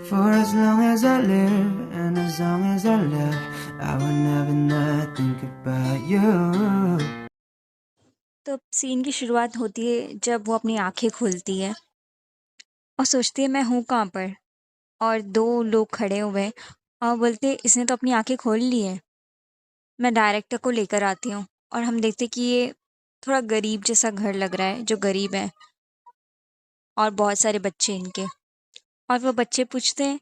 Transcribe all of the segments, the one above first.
For as long as I live and as long as I live, I will never not think about you. तो scene की शुरुआत होती है जब वो अपनी आँखें खोलती है और सोचती है मैं हूँ कहाँ पर? और 2 लोग खड़े हुए हैं और बोलते हैं इसने तो अपनी आँखें खोल ली हैं। मैं डायरेक्टर को लेकर आती हूँ और हम देखते हैं कि ये थोड़ा गरीब जैसा घर लग रहा है, जो गरीब है और बहुत सारे बच्चे इनके। और वो बच्चे पूछते हैं,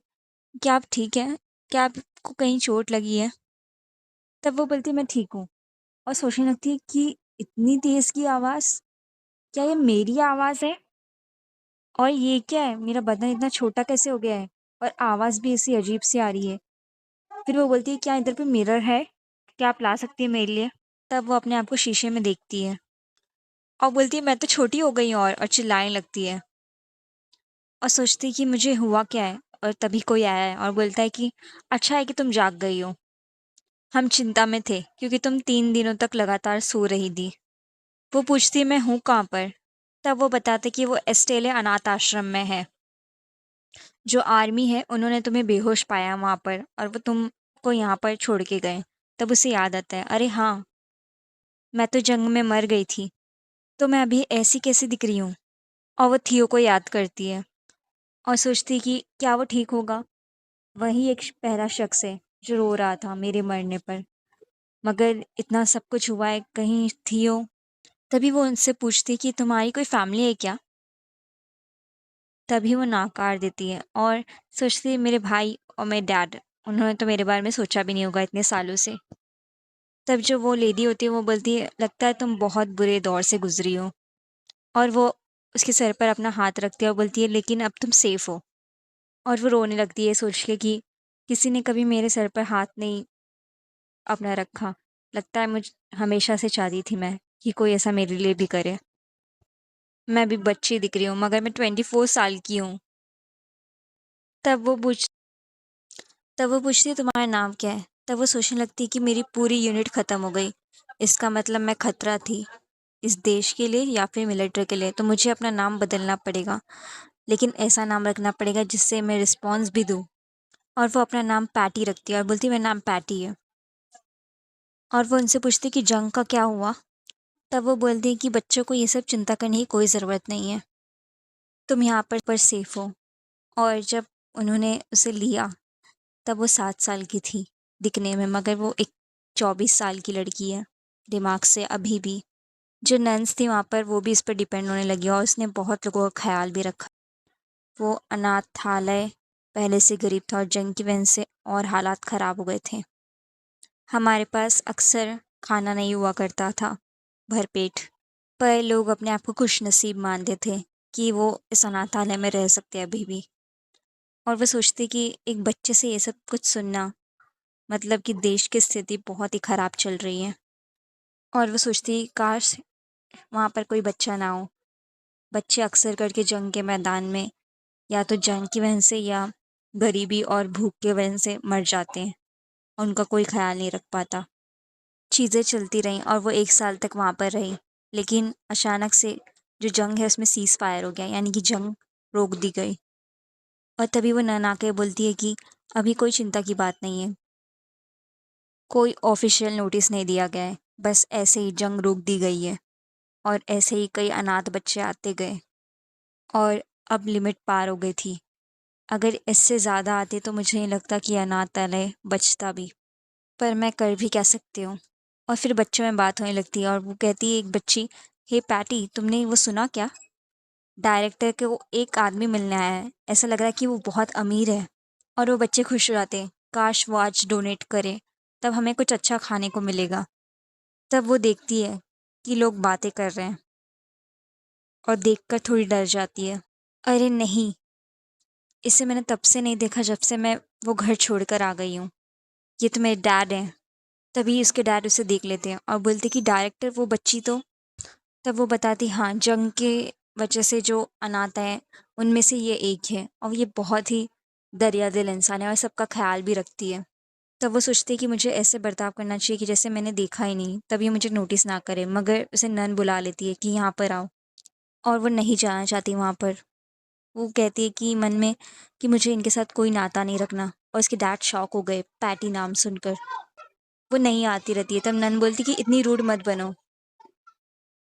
"क्या आप ठीक हैं? क्या आपको कहीं चोट लगी है?" तब वो बोलती है, "मैं ठीक हूँ।" और सोचने लगती है कि इतनी तेज़ की आवाज़, क्या ये मेरी आवाज़ है? और ये क्या है? मेरा बदन इतना छोटा कैसे हो गया है? और आवाज़ भी ऐसी अजीब-सी आ रही है। फिर वो बोलती है, "क्या इधर पे मिरर है? क्या आप ला सकती हैं मेरे लिए?" तब वो अपने आप को शीशे में देखती है और बोलती है, "मैं तो छोटी हो गई हूँ" और चिल्लाने लगती है और सोचती है कि मुझे हुआ क्या है? और तभी कोई आया है और बोलता है कि, "अच्छा है कि तुम जाग गई हो। हम चिंता में थे क्योंकि तुम 3 दिनों तक लगातार सो रही थी।" वो पूछती है, "मैं हूँ कहाँ पर?" तब वो बताते कि वो एस्टेले अनाथ आश्रम में है। जो आर्मी है उन्होंने तुम्हें बेहोश पाया वहाँ पर और वो तुमको यहाँ पर छोड़ के गए। तब उसे याद आता है, अरे हाँ, मैं तो जंग में मर गई थी, तो मैं अभी ऐसी कैसे दिख रही हूँ? और वो थियो को याद करती है और सोचती है कि क्या वो ठीक होगा? वही एक पहला शख्स है जो रो रहा था मेरे मरने पर। मगर इतना सब कुछ हुआ है, कहीं थियो। तभी वो उनसे पूछती है कि तुम्हारी कोई फैमिली है क्या? तभी वो नकार देती है और सोचती है मेरे भाई और मेरे डैड, उन्होंने तो मेरे बारे में सोचा भी नहीं होगा इतने सालों से। तब जो वो लेडी होती है वो बोलती है, लगता है तुम बहुत बुरे दौर से गुजरी हो। और वो उसके सर पर अपना हाथ रखती है और बोलती है लेकिन अब तुम सेफ हो। और वो रोने लगती है सोच के कि किसी ने कभी मेरे सर पर हाथ नहीं अपना रखा। लगता है मुझ हमेशा से चाहती थी मैं कि कोई ऐसा मेरे लिए भी करे। मैं भी बच्ची दिख रही हूँ मगर मैं 24 साल की हूँ। तब वो पूछ तब वो पूछती है तुम्हारा नाम क्या है? तब वो सोचने लगती है कि मेरी पूरी यूनिट ख़त्म हो गई। इसका मतलब मैं खतरा थी, इस देश के लिए या फिर मिलिट्री के लिए, तो मुझे अपना नाम बदलना पड़ेगा। लेकिन ऐसा नाम रखना पड़ेगा जिससे मैं रिस्पॉन्स भी दूँ। और वो अपना नाम पैटी रखती है और बोलती है मेरा नाम पैटी है। और वो उनसे पूछती है कि जंग का क्या हुआ? तब वो बोलती है कि बच्चों को ये सब चिंता करने की कोई ज़रूरत नहीं है। तुम यहाँ पर सेफ हो। और जब उन्होंने उसे लिया तब वो 7 साल की थी दिखने में, मगर वो एक 24 साल की लड़की है दिमाग से अभी भी। जो नन्स थी वहाँ पर वो भी इस पर डिपेंड होने लगी और उसने बहुत लोगों का ख़्याल भी रखा। वो अनाथालय पहले से गरीब था और जंग की वजह से और हालात ख़राब हो गए थे। हमारे पास अक्सर खाना नहीं हुआ करता था भरपेट, पर लोग अपने आप को खुशनसीब मानते थे कि वो इस अनाथालय में रह सकते हैं अभी भी। और वो सोचते कि एक बच्चे से ये सब कुछ सुनना मतलब कि देश की स्थिति बहुत ही ख़राब चल रही है। और वो सोचती काश वहाँ पर कोई बच्चा ना हो। बच्चे अक्सर करके जंग के मैदान में या तो जंग की वजह से या गरीबी और भूख की वजह से मर जाते हैं और उनका कोई ख़्याल नहीं रख पाता। चीज़ें चलती रहीं और वो 1 साल तक वहाँ पर रही। लेकिन अचानक से जो जंग है उसमें सीज़ फायर हो गया, यानी कि जंग रोक दी गई। और तभी वो नन आके बोलती है कि अभी कोई चिंता की बात नहीं है। कोई ऑफ़िशियल नोटिस नहीं दिया गया है। बस ऐसे ही जंग रोक दी गई है और ऐसे ही कई अनाथ बच्चे आते गए और अब लिमिट पार हो गई थी। अगर इससे ज़्यादा आते तो मुझे नहीं लगता कि अनाथालय बचता भी। पर मैं कर भी क्या सकती हूँ? और फिर बच्चों में बात होने लगती है और वो कहती है एक बच्ची, "हे पैटी, तुमने वो सुना क्या? डायरेक्टर को एक आदमी मिलने आया है। ऐसा लग रहा है कि वो बहुत अमीर है।" और वो बच्चे खुश हो जाते हैं, "काश वो आज डोनेट करे, तब हमें कुछ अच्छा खाने को मिलेगा।" तब वो देखती है कि लोग बातें कर रहे हैं और देखकर थोड़ी डर जाती है। अरे नहीं! इसे मैंने तब से नहीं देखा जब से मैं वो घर छोड़कर आ गई हूँ। ये तो मेरे डैड हैं। तभी उसके डैड उसे देख लेते हैं और बोलते कि डायरेक्टर वो बच्ची तो। तब वो बताती हाँ, जंग के वजह से जो अनाथ हैं, उनमें से ये एक है और ये बहुत ही दरिया-दिल इंसान है और सबका ख़्याल भी रखती है। तब वो सोचती है कि मुझे ऐसे बर्ताव करना चाहिए कि जैसे मैंने देखा ही नहीं, तब ये मुझे नोटिस ना करे, मगर उसे नन बुला लेती है कि यहाँ पर आओ और वो नहीं जाना चाहती वहाँ पर। वो कहती है कि मन में कि मुझे इनके साथ कोई नाता नहीं रखना। और उसके डैड शॉक हो गए पैटी नाम सुनकर। वो नहीं आती रहती है, तब नन बोलती कि इतनी रूड मत बनो।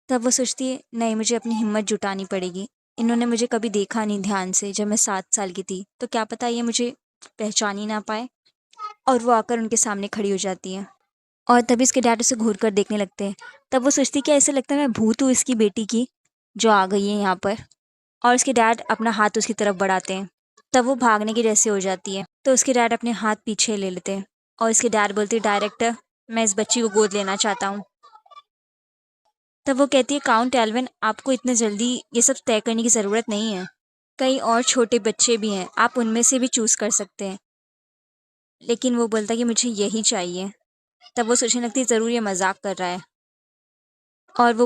तब वो सोचती है नहीं, मुझे अपनी हिम्मत जुटानी पड़ेगी। इन्होंने मुझे कभी देखा नहीं ध्यान से जब मैं 7 साल की थी, तो क्या पता ये मुझे पहचान ही ना पाए। और वो आकर उनके सामने खड़ी हो जाती है। और तभी इसके डैड उसे घूर कर देखने लगते हैं। तब वो सोचती है क्या ऐसे लगता है मैं भूत हूँ इसकी बेटी की, जो आ गई है यहाँ पर। और उसके डैड अपना हाथ उसकी तरफ बढ़ाते हैं। तब वो भागने की जैसे हो जाती है, तो उसके डैड अपने हाथ पीछे ले लेते हैं। और इसके डैड बोलते हैं डायरेक्टर, मैं इस बच्ची को गोद लेना चाहता हूँ। तब वो कहती है काउंट एल्विन, आपको इतने जल्दी ये सब तय करने की ज़रूरत नहीं है। कई और छोटे बच्चे भी हैं, आप उनमें से भी चूज़ कर सकते हैं। लेकिन वो बोलता है कि मुझे यही चाहिए। तब वो सोचने लगती है ज़रूर ये मजाक कर रहा है। और वो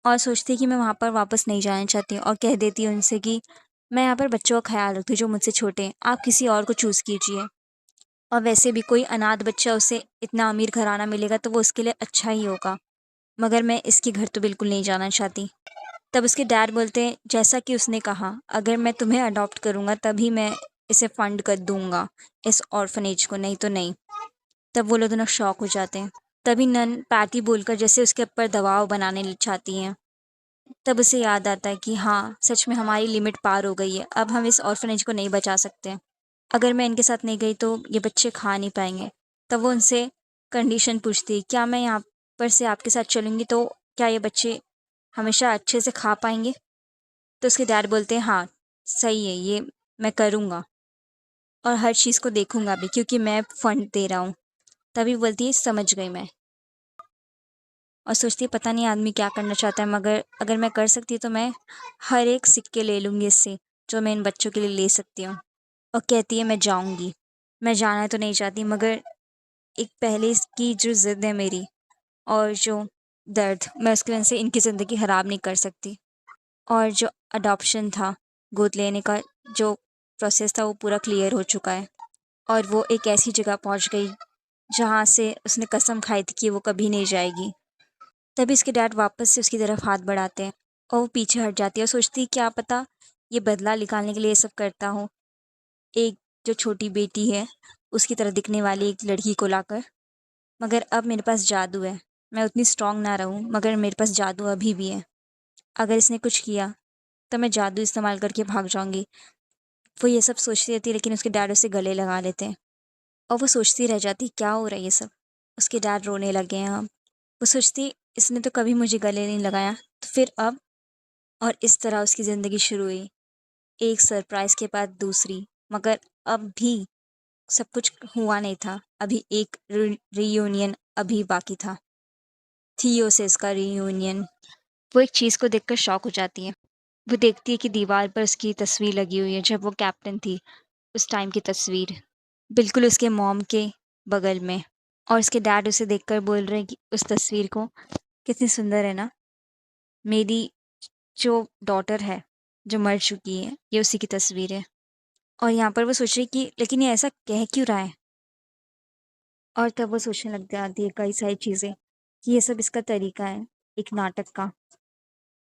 और सोचती है कि मैं वहाँ पर वापस नहीं जाना चाहती हूँ, और कह देती है उनसे कि मैं यहाँ पर बच्चों का ख्याल रखती हूँ जो मुझसे छोटे हैं, आप किसी और को चूज़ कीजिए। और वैसे भी कोई अनाथ बच्चा उसे इतना अमीर घराना मिलेगा तो वो उसके लिए अच्छा ही होगा। मगर मैं इसके घर तो बिल्कुल नहीं जाना चाहती। तब उसके डैड बोलते हैं जैसा कि उसने कहा, अगर मैं तुम्हें अडॉप्ट करूँगा तभी मैं इसे फंड कर दूंगा, इस ऑर्फनेज को, नहीं तो नहीं। तब वो लोग दोनों शॉक हो जाते हैं। तभी नन पैटी बोलकर जैसे उसके ऊपर दबाव बनाने चाहती हैं। तब उसे याद आता है कि हाँ, सच में हमारी लिमिट पार हो गई है, अब हम इस ऑर्फनेज को नहीं बचा सकते। अगर मैं इनके साथ नहीं गई तो ये बच्चे खा नहीं पाएंगे। तब वो उनसे कंडीशन पूछती है, क्या मैं यहाँ पर से आपके साथ चलूँगी तो क्या ये बच्चे हमेशा अच्छे से खा पाएंगे? तो उसके डैड बोलते हैं हाँ, सही है, ये मैं करूँगा और हर चीज़ को देखूंगा भी, क्योंकि मैं फंड दे रहा हूँ। तभी बोलती है समझ गई मैं। और सोचती है पता नहीं आदमी क्या करना चाहता है, मगर अगर मैं कर सकती तो मैं हर एक सिक्के ले लूँगी इससे, जो मैं इन बच्चों के लिए ले सकती हूँ। और कहती है मैं जाऊँगी। मैं जाना तो नहीं चाहती, मगर एक पहले की जो ज़िद है मेरी, और जो दर्द, मैं उसकी वजह से इनकी ज़िंदगी ख़राब नहीं कर सकती। और जो अडॉप्शन था, गोद लेने का जो प्रोसेस था, वो पूरा क्लियर हो चुका है। और वो एक ऐसी जगह पहुंच गई जहाँ से उसने कसम खाई थी कि वो कभी नहीं जाएगी। तभी इसके डैड वापस से उसकी तरफ हाथ बढ़ाते हैं, और वो पीछे हट जाती है और सोचती है क्या पता ये बदला निकालने के लिए ये सब करता हो, एक जो छोटी बेटी है उसकी तरह दिखने वाली एक लड़की को लाकर। मगर अब मेरे पास जादू है, मैं उतनी स्ट्रांग ना रहूं, मगर मेरे पास जादू अभी भी है। अगर इसने कुछ किया तो मैं जादू इस्तेमाल करके भाग जाऊंगी। वो ये सब सोचती रहती है, लेकिन उसके डैड उसे गले लगा लेते हैं। और वो सोचती रह जाती क्या हो रहा है ये सब। उसके डैड रोने लगे हैं अब। वो सोचती इसने तो कभी मुझे गले नहीं लगाया, तो फिर अब। और इस तरह उसकी ज़िंदगी शुरू हुई, एक सरप्राइज के बाद दूसरी। मगर अब भी सब कुछ हुआ नहीं था, अभी एक रीयूनियन अभी बाकी था। थियो से इसका रीयूनियन। वो एक चीज़ को देखकर शॉक हो जाती है। वो देखती है कि दीवार पर उसकी तस्वीर लगी हुई है जब वो कैप्टन थी, उस टाइम की तस्वीर, बिल्कुल उसके मॉम के बगल में। और उसके डैड उसे देखकर बोल रहे हैं कि उस तस्वीर को, कितनी सुंदर है ना, मेरी जो डॉटर है जो मर चुकी है, ये उसी की तस्वीर है। और यहाँ पर वो सोच रही कि लेकिन ये ऐसा कह क्यों रहा है। और तब वो सोचने लग जाती है कई सारी चीज़ें, कि ये सब इसका तरीका है, एक नाटक का।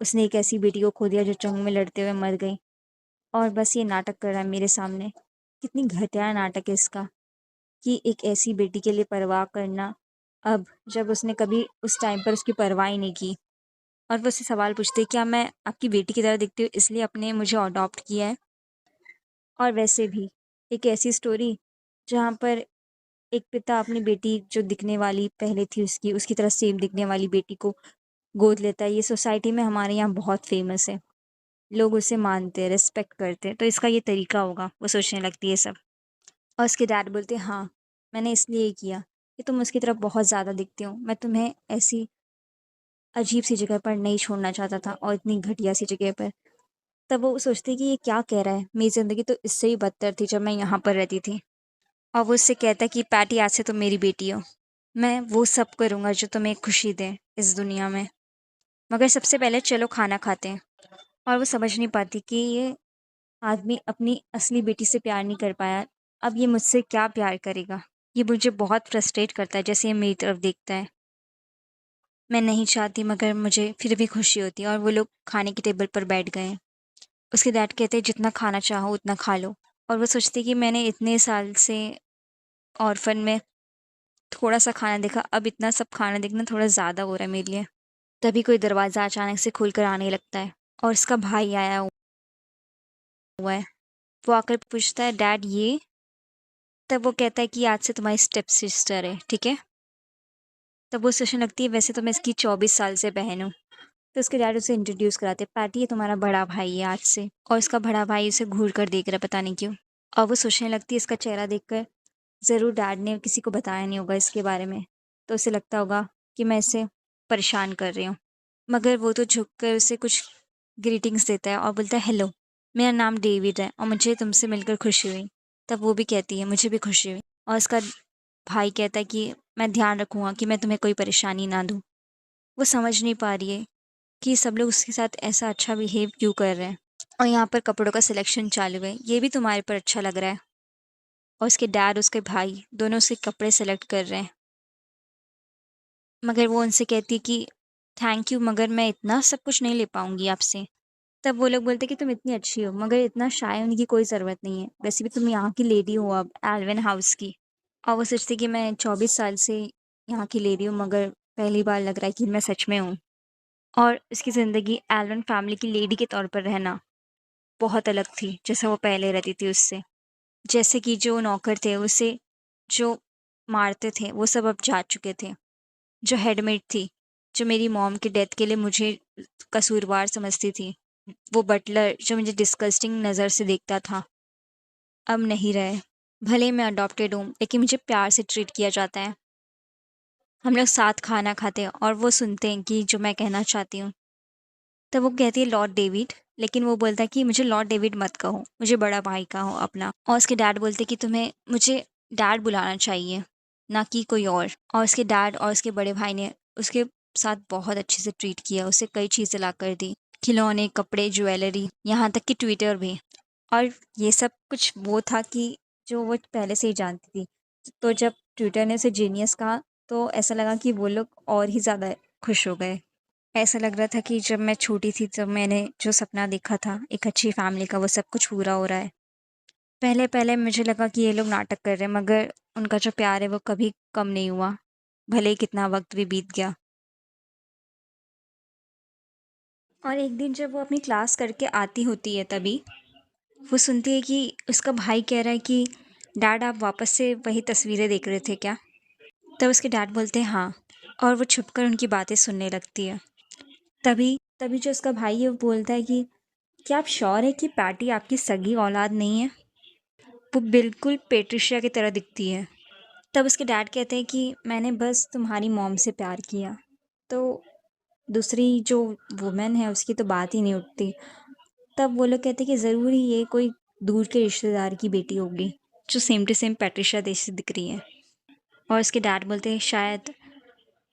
उसने एक ऐसी बेटी को खो दिया जो जंग में लड़ते हुए मर गई, और बस ये नाटक कर रहा है मेरे सामने। कितनी घटिया नाटक है इसका, कि एक ऐसी बेटी के लिए परवाह करना, अब जब उसने कभी उस टाइम पर उसकी परवाह ही नहीं की। और वो उससे सवाल पूछते क्या मैं आपकी बेटी की तरह दिखती हूँ इसलिए आपने मुझे अडॉप्ट किया है? और वैसे भी एक ऐसी स्टोरी जहाँ पर एक पिता अपनी बेटी जो दिखने वाली पहले थी उसकी उसकी तरह सेम दिखने वाली बेटी को गोद लेता है, ये सोसाइटी में हमारे यहाँ बहुत फेमस है। लोग उसे मानते हैं, रिस्पेक्ट करते हैं, तो इसका ये तरीका होगा, वो सोचने लगती है सब। और उसके डैड बोलते हैं हाँ, मैंने इसलिए ही किया कि तुम उसकी तरफ बहुत ज़्यादा दिखती हो, मैं तुम्हें ऐसी अजीब सी जगह पर नहीं छोड़ना चाहता था, और इतनी घटिया सी जगह पर। तब वो सोचती कि ये क्या कह रहा है, मेरी ज़िंदगी तो इससे ही बदतर थी जब मैं यहाँ पर रहती थी। और वो उससे कहता है कि पैटी आज से तुम मेरी बेटी हो, मैं वो सब करूँगा जो तुम्हें खुशी दे इस दुनिया में, मगर सबसे पहले चलो खाना खाते हैं। और वो समझ नहीं पाती कि ये आदमी अपनी असली बेटी से प्यार नहीं कर पाया, अब ये मुझसे क्या प्यार करेगा। ये मुझे बहुत फ्रस्ट्रेट करता है जैसे ये मेरी तरफ देखता है। मैं नहीं चाहती, मगर मुझे फिर भी खुशी होती है। और वो लोग खाने की टेबल पर बैठ गए हैं। उसके डैड कहते हैं जितना खाना चाहो उतना खा लो, और वो सोचती है कि मैंने इतने साल से ऑर्फन में थोड़ा-सा खाना देखा, अब इतना सब खाना देखना थोड़ा ज़्यादा हो रहा है मेरे लिए। तभी कोई दरवाज़ा अचानक से खुलकर आने लगता है और उसका भाई आया हुआ है। वो आकर पूछता है, डैड ये? तब वो कहता है कि आज से तुम्हारी स्टेप सिस्टर है, ठीक है? तब वो सोचने लगती है वैसे तो मैं इसकी 24 साल से बहन हूँ। तो उसके डैड उसे इंट्रोड्यूस कराते हैं, पैटी ये तुम्हारा बड़ा भाई है आज से। और उसका बड़ा भाई उसे घूर कर देख रहा है, पता नहीं क्यों। और वो सोचने लगती है इसका चेहरा देखकर ज़रूर डैड ने किसी को बताया नहीं होगा इसके बारे में, तो उसे लगता होगा कि मैं इसे परेशान कर रही हूँ। मगर वो तो झुक कर उसे कुछ ग्रीटिंग्स देता है और बोलता है, हेलो, मेरा नाम डेविड है और मुझे तुमसे मिलकर खुशी हुई। तब वो भी कहती है, मुझे भी खुशी हुई। और उसका भाई कहता है कि मैं ध्यान रखूँगा कि मैं तुम्हें कोई परेशानी ना दूँ। वो समझ नहीं पा रही है कि सब लोग उसके साथ ऐसा अच्छा बिहेव क्यों कर रहे हैं। और यहाँ पर कपड़ों का सिलेक्शन चालू है, ये भी तुम्हारे पर अच्छा लग रहा है। और उसके डैड, उसके भाई दोनों उसके कपड़े सेलेक्ट कर रहे हैं। मगर वो उनसे कहती है कि थैंक यू, मगर मैं इतना सब कुछ नहीं ले पाऊँगी आपसे। तब वो लोग बोलते हैं कि तुम इतनी अच्छी हो, मगर इतना शाय होने की कोई ज़रूरत नहीं है। वैसे भी तुम यहाँ की लेडी हो अब, एल्विन हाउस की। और वो सोचती है कि मैं 24 साल से यहाँ की लेडी हूँ, मगर पहली बार लग रहा है कि मैं सच में हूँ। और उसकी ज़िंदगी एल्विन फैमिली की लेडी के तौर पर रहना बहुत अलग थी, जैसे वो पहले रहती थी उससे। जैसे कि जो नौकर थे, उसे जो मारते थे, वो सब अब जा चुके थे। जो हेडमेड थी, जो मेरी मॉम की डेथ के लिए मुझे कसूरवार समझती थी, वो बटलर जो मुझे डिस्गस्टिंग नज़र से देखता था, अब नहीं रहे। भले मैं अडॉप्टेड हूँ, लेकिन मुझे प्यार से ट्रीट किया जाता है। हम लोग साथ खाना खाते हैं और वो सुनते हैं कि जो मैं कहना चाहती हूँ। तब वो कहती है लॉर्ड डेविड, लेकिन वो बोलता है कि मुझे लॉर्ड डेविड मत कहो, मुझे बड़ा भाई कहो अपना। और उसके डैड बोलते कि तुम्हें मुझे डैड बुलाना चाहिए, ना कि कोई और उसके डैड और उसके बड़े भाई ने उसके साथ बहुत अच्छे से ट्रीट किया, उसे कई चीज़ें ला कर दी, खिलौने, कपड़े, ज्वेलरी, यहाँ तक कि ट्विटर भी। और ये सब कुछ वो था कि जो वो पहले से ही जानती थी। तो जब ट्विटर ने उसे जीनियस कहा, तो ऐसा लगा कि वो लोग और ही ज़्यादा खुश हो गए। ऐसा लग रहा था कि जब मैं छोटी थी तब मैंने जो सपना देखा था एक अच्छी फैमिली का, वो सब कुछ पूरा हो रहा है। पहले-पहले मुझे लगा कि ये लोग नाटक कर रहे हैं, मगर उनका जो प्यार है वो कभी कम नहीं हुआ, भले ही कितना वक़्त भी बीत गया। और एक दिन जब वो अपनी क्लास करके आती होती है तभी, वो सुनती है कि उसका भाई कह रहा है कि डैड आप वापस से वही तस्वीरें देख रहे थे क्या? तब उसके डैड बोलते हैं हाँ, और वो छुपकर उनकी बातें सुनने लगती है। तभी तभी जो उसका भाई है वो बोलता है कि क्या आप श्योर हैं कि पैटी आपकी सगी औलाद नहीं है? वो बिल्कुल पेट्रिशिया की तरह दिखती है। तब उसके डैड कहते हैं कि मैंने बस तुम्हारी मॉम से प्यार किया, तो दूसरी जो वुमन है उसकी तो बात ही नहीं उठती। तब वो लोग कहते हैं कि ज़रूर ही ये कोई दूर के रिश्तेदार की बेटी होगी, जो सेम टू सेम पैट्रिशिया जैसी दिख रही है। और उसके डैड बोलते हैं शायद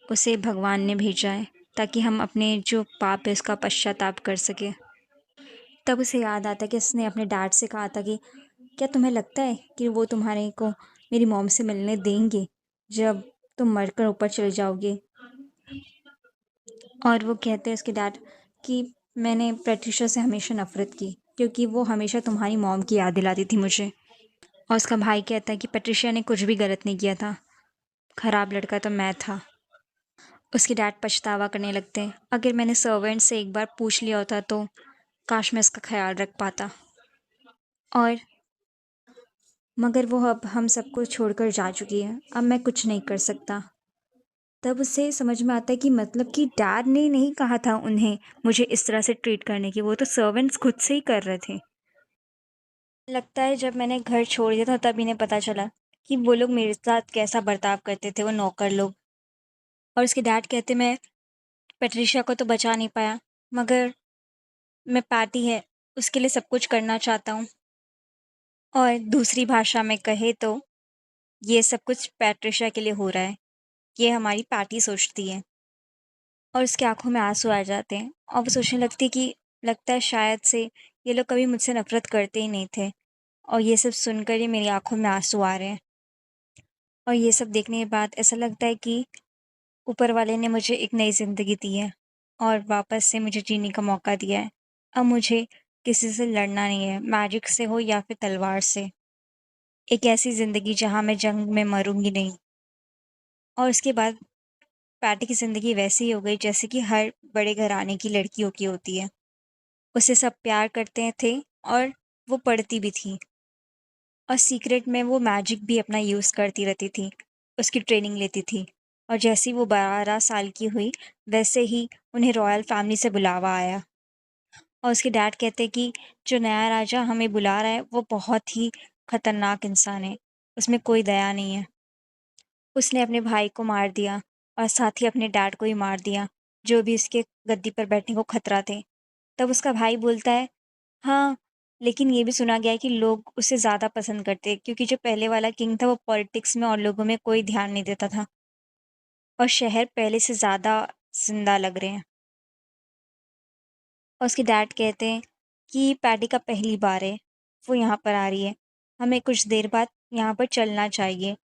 उसे भगवान ने भेजा है, ताकि हम अपने जो पाप है उसका पश्चाताप कर सकें। तब उसे याद आता है कि उसने अपने डैड से कहा था कि क्या तुम्हें लगता है कि वो तुम्हारे को मेरी मॉम से मिलने देंगे जब तुम मरकर ऊपर चले जाओगे? और वो कहते हैं उसके डैड कि मैंने प्रत्युषा से हमेशा नफ़रत की, क्योंकि वो हमेशा तुम्हारी मॉम की याद दिलाती थी मुझे। और उसका भाई कहता है कि पैट्रिशिया ने कुछ भी गलत नहीं किया था, खराब लड़का तो मैं था। उसके डैड पछतावा करने लगते हैं, अगर मैंने सर्वेंट से एक बार पूछ लिया होता तो काश मैं इसका ख्याल रख पाता। और मगर वो अब हम सबको छोड़कर जा चुकी है, अब मैं कुछ नहीं कर सकता। तब उसे समझ में आता है कि मतलब कि डैड ने नहीं कहा था उन्हें मुझे इस तरह से ट्रीट करने की, वो तो सर्वेंट्स खुद से ही कर रहे थे। लगता है जब मैंने घर छोड़ दिया था तब इन्हें पता चला कि वो लोग मेरे साथ कैसा बर्ताव करते थे, वो नौकर लोग। और उसके डैड कहते मैं पैट्रिशिया को तो बचा नहीं पाया, मगर मैं पैटी है उसके लिए सब कुछ करना चाहता हूँ। और दूसरी भाषा में कहे तो ये सब कुछ पैट्रिशिया के लिए हो रहा है, ये हमारी पैटी सोचती है। और उसकी आंखों में आंसू आ जाते हैं और वो सोचने लगती है कि लगता है शायद से ये लोग कभी मुझसे नफरत करते ही नहीं थे, और ये सब सुनकर ही मेरी आंखों में आंसू आ रहे हैं। और ये सब देखने के बाद ऐसा लगता है कि ऊपर वाले ने मुझे एक नई ज़िंदगी दी है और वापस से मुझे जीने का मौका दिया है। अब मुझे किसी से लड़ना नहीं है, मैजिक से हो या फिर तलवार से। एक ऐसी ज़िंदगी जहाँ मैं जंग में मरूँगी नहीं। और उसके बाद पैटी की ज़िंदगी वैसी ही हो गई जैसे कि हर बड़े घराने की लड़कियों की होती है। उसे सब प्यार करते थे और वो पढ़ती भी थी और सीक्रेट में वो मैजिक भी अपना यूज़ करती रहती थी, उसकी ट्रेनिंग लेती थी। और जैसे ही वो 12 साल की हुई, वैसे ही उन्हें रॉयल फैमिली से बुलावा आया और उसके डैड कहते कि जो नया राजा हमें बुला रहा है, वो बहुत ही खतरनाक इंसान है, उसमें कोई दया नहीं है। उसने अपने भाई को मार दिया और साथ ही अपने डैड को ही मार दिया, जो भी उसके गद्दी पर बैठने को खतरा थे। तब उसका भाई बोलता है, हाँ, लेकिन ये भी सुना गया है कि लोग उसे ज़्यादा पसंद करते हैं क्योंकि जो पहले वाला किंग था वो पॉलिटिक्स में और लोगों में कोई ध्यान नहीं देता था और शहर पहले से ज़्यादा ज़िंदा लग रहे हैं। और उसके डैड कहते हैं कि पैटी का पहली बार है, वो यहाँ पर आ रही है। हमें कुछ देर बाद यहाँ पर चलना चाहिए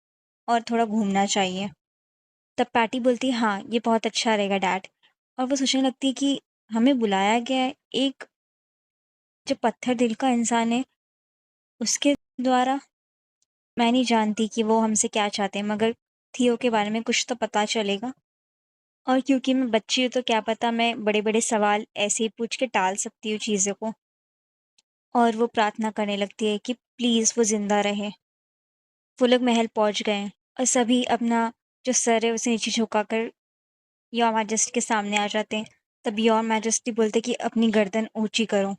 और थोड़ा घूमना चाहिए। तब पैटी बोलती है, हाँ, ये बहुत अच्छा रहेगा डैड। और वो सोचने लगती है कि हमें बुलाया गया है एक जो पत्थर दिल का इंसान है, उसके द्वारा। मैं नहीं जानती कि वो हमसे क्या चाहते हैं, मगर थियो के बारे में कुछ तो पता चलेगा। और क्योंकि मैं बच्ची हूँ तो क्या पता मैं बड़े-बड़े सवाल ऐसे ही पूछ के टाल सकती हूँ चीज़ों को। और वो प्रार्थना करने लगती है कि प्लीज़ वो ज़िंदा रहे। वो लोग महल पहुँच गए हैं और सभी अपना जो सर है उसे नीचे झुकाकर योर मैजेस्टी के सामने आ जाते हैं। तब योर मैजेस्टी बोलते हैं कि अपनी गर्दन ऊँची करो।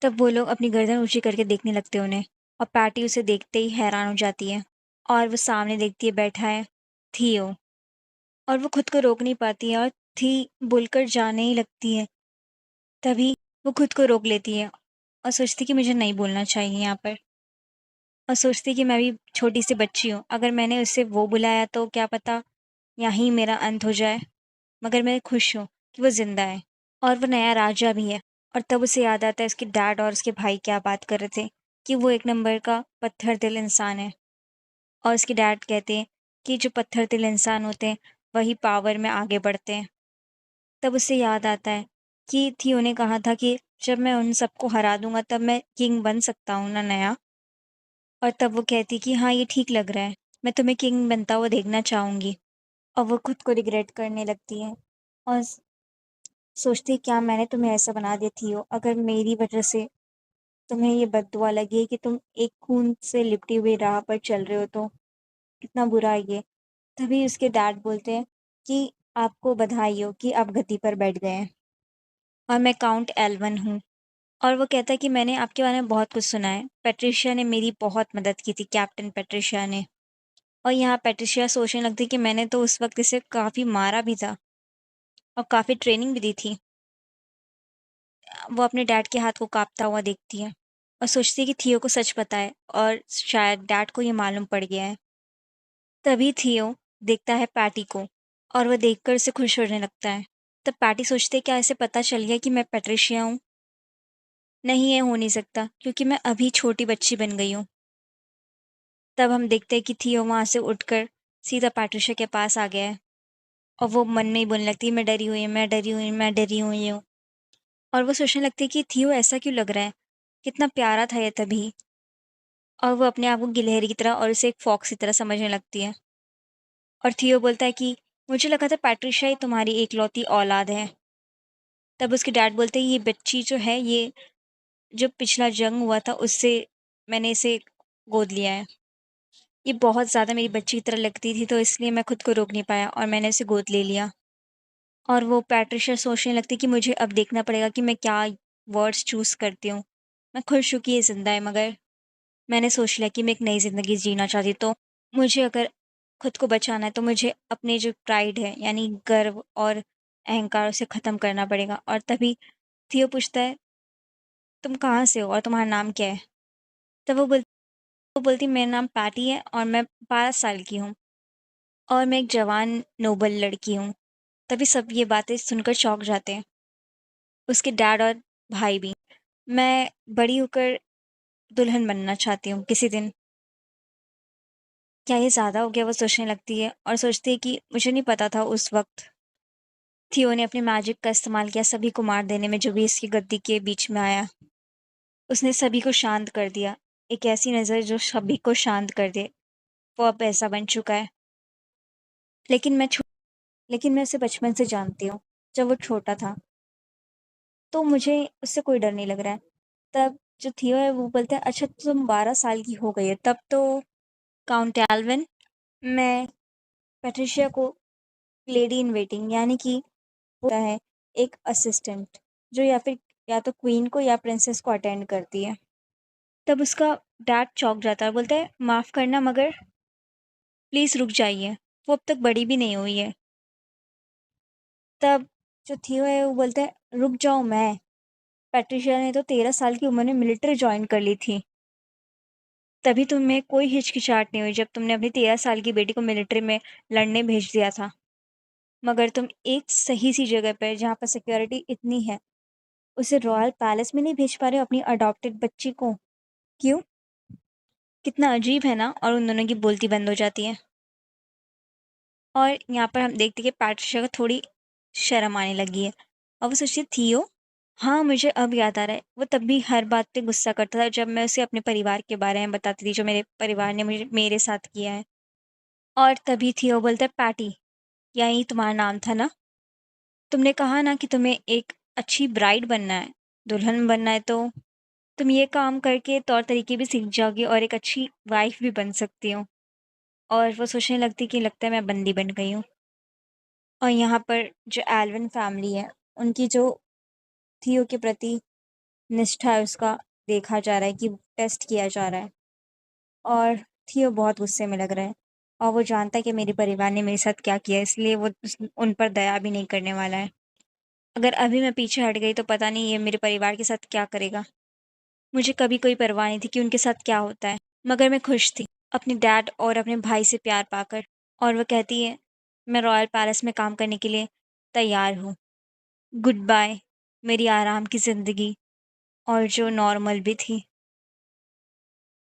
तब वो लोग अपनी गर्दन ऊँची करके देखने लगते हैं उन्हें और पैटी उसे देखते ही हैरान हो जाती है और वो सामने देखती है बैठा है थियो। और वो खुद को रोक नहीं पाती है और थी बोलकर जाने ही लगती है। तभी वो खुद को रोक लेती है और सोचती कि मुझे नहीं बोलना चाहिए यहाँ पर और सोचती कि मैं भी छोटी-सी बच्ची हूँ, अगर मैंने उसे वो बुलाया तो क्या पता यहीं मेरा अंत हो जाए। मगर मैं खुश हूँ कि वो ज़िंदा है और वो नया राजा भी है। और तब उसे याद आता है उसके डैड और उसके भाई क्या बात कर रहे थे कि वो एक नंबर का पत्थर दिल इंसान है। और उसके डैड कहते हैं कि जो पत्थर दिल इंसान होते हैं, वही पावर में आगे बढ़ते हैं। तब उसे याद आता है कि थियो ने कहा था कि जब मैं उन सबको हरा दूँगा तब मैं किंग बन सकता हूँ ना नया। और तब वो कहती कि हाँ, ये ठीक लग रहा है। मैं तुम्हें किंग बनता हुआ देखना चाहूँगी। और वो खुद को रिग्रेट करने लगती है और सोचती है क्या मैंने तुम्हें ऐसा बना दिया थियो, अगर मेरी वज़ह से तुम्हें ये बददुआ लगी है कि तुम एक खून से लिपटी हुई राह पर चल रहे हो तो कितना बुरा है ये। तभी उसके डैड बोलते हैं कि आपको बधाई हो कि आप गद्दी पर बैठ गए हैं और मैं काउंट एल्वन हूँ। और वो कहता है कि मैंने आपके बारे में बहुत कुछ सुना है। पैट्रिशिया ने मेरी बहुत मदद की थी, कैप्टन पैट्रिशिया ने। और यहाँ पैट्रिशिया सोचने लगती है कि मैंने तो उस वक़्त इसे काफ़ी मारा भी था और काफ़ी ट्रेनिंग भी दी थी। वो अपने डैड के हाथ को काँपता हुआ देखती है और सोचती है कि थियो को सच पता है और शायद डैड को ये मालूम पड़ गया है। तभी थियो देखता है पैटी को और वह देखकर उसे खुश होने लगता है। तब पैटी सोचती है क्या इसे पता चल गया कि मैं पैट्रिशिया हूँ? नहीं, ये हो नहीं सकता क्योंकि मैं अभी छोटी बच्ची बन गई हूँ। तब हम देखते हैं कि थियो वहाँ से उठकर सीधा पैट्रिशिया के पास आ गया है और वो मन में ही बोलने लगती है, मैं डरी हुई हूँ, मैं डरी हुई हूँ, मैं डरी हुई हूँ। और वो सोचने लगती है कि थियो ऐसा क्यों लग रहा है? कितना प्यारा था ये तभी। और वो अपने आप को गिलहरी की तरह और उसे एक फॉक्स की तरह समझने लगती है। और थियो बोलता है कि मुझे लगा था पैट्रिशिया ही तुम्हारी एकलौती औलाद है। तब उसके डैड बोलते हैं ये बच्ची जो है ये जो पिछला जंग हुआ था उससे मैंने इसे गोद लिया है। ये बहुत ज़्यादा मेरी बच्ची की तरह लगती थी तो इसलिए मैं खुद को रोक नहीं पाया और मैंने उसे गोद ले लिया। और वो पैट्रिशिया सोचने लगती कि मुझे अब देखना पड़ेगा कि मैं क्या वर्ड्स चूज़ करती हूँ। मैं खुश हूँ कि ये ज़िंदा है मगर मैंने सोच लिया कि मैं एक नई ज़िंदगी जीना चाहती तो मुझे अगर खुद को बचाना है तो मुझे अपने जो प्राइड है यानी गर्व और अहंकार उसे ख़त्म करना पड़ेगा। और तभी थियो पूछता है, तुम कहाँ से हो और तुम्हारा नाम क्या है? तब वो बोलती मेरा नाम पैटी है और मैं 12 साल की हूँ और मैं एक जवान नोबल लड़की हूँ। तभी सब ये बातें सुनकर चौंक जाते हैं, उसके डैड और भाई भी। मैं बड़ी होकर दुल्हन बनना चाहती हूँ किसी दिन। क्या ये ज़्यादा हो गया? वो सोचने लगती है और सोचती है कि मुझे नहीं पता था उस वक़्त थियो ने अपने मैजिक का इस्तेमाल किया सभी को मार देने में जो भी इसकी गद्दी के बीच में आया। उसने सभी को शांत कर दिया। एक ऐसी नज़र जो सभी को शांत कर दे, वो अब ऐसा बन चुका है। लेकिन मैं छो लेकिन मैं उसे बचपन से जानती हूँ। जब वो छोटा था, तो मुझे उससे कोई डर नहीं लग रहा है। तब जो थियो है वो बोलता है, "अच्छा तुम 12 साल की हो गई है, तब तो काउंट एल्विन, मैं पैट्रिशिया को लेडी इन वेटिंग यानी कि होता है एक असिस्टेंट जो या तो क्वीन को या प्रिंसेस को अटेंड करती है।" तब उसका डैड चौंक जाता है और बोलता है, "माफ़ करना मगर प्लीज़ रुक जाइए, वो अब तक बड़ी भी नहीं हुई है।" तब जो थियो है वो बोलता है, "रुक जाओ मैं, पैट्रिशिया ने तो 13 साल की उम्र में मिलिट्री जॉइन कर ली थी। तभी तुम्हें कोई हिचकिचाहट नहीं हुई जब तुमने अपनी 13 साल की बेटी को मिलिट्री में लड़ने भेज दिया था। मगर तुम एक सही-सी जगह पे जहाँ पर सिक्योरिटी इतनी है, उसे रॉयल पैलेस में नहीं भेज पा रहे हो अपनी अडॉप्टेड बच्ची को। क्यों? कितना अजीब है ना?" और उन दोनों की बोलती बंद हो जाती है। और यहाँ पर हम देखते हैं कि पैट्रिशिया को थोड़ी शर्म आने लगी है और वो सोचती है, थियो? हाँ, मुझे अब याद आ रहा है, वो तब भी हर बात पे गुस्सा करता था जब मैं उसे अपने परिवार के बारे में बताती थी, जो मेरे परिवार ने मुझे मेरे साथ किया है। और तभी थियो बोलता है, "पैटी, यही तुम्हारा नाम था ना? तुमने कहा ना कि तुम्हें एक अच्छी ब्राइड बनना है, दुल्हन बनना है, तो तुम ये काम करके तौर-तरीके भी सीख जाओगी और एक अच्छी वाइफ़ भी बन सकती हो।" और वो सोचने लगती कि लगता है मैं बंदी बन गई हूँ। और यहाँ पर जो एल्विन फैमिली है, उनकी जो थियो के प्रति निष्ठा है उसका देखा जा रहा है कि टेस्ट किया जा रहा है। और थियो बहुत गुस्से में लग रहा है और वो जानता है कि मेरे परिवार ने मेरे साथ क्या किया, इसलिए वो उन पर दया भी नहीं करने वाला है। अगर अभी मैं पीछे हट गई तो पता नहीं ये मेरे परिवार के साथ क्या करेगा। मुझे कभी कोई परवाह नहीं थी कि उनके साथ क्या होता है, मगर मैं खुश थी अपने डैड और अपने भाई से प्यार पाकर। और वो कहती है, "मैं रॉयल पैलेस में काम करने के लिए तैयार हूँ। गुड बाय मेरी आराम की ज़िंदगी और जो नॉर्मल भी थी।"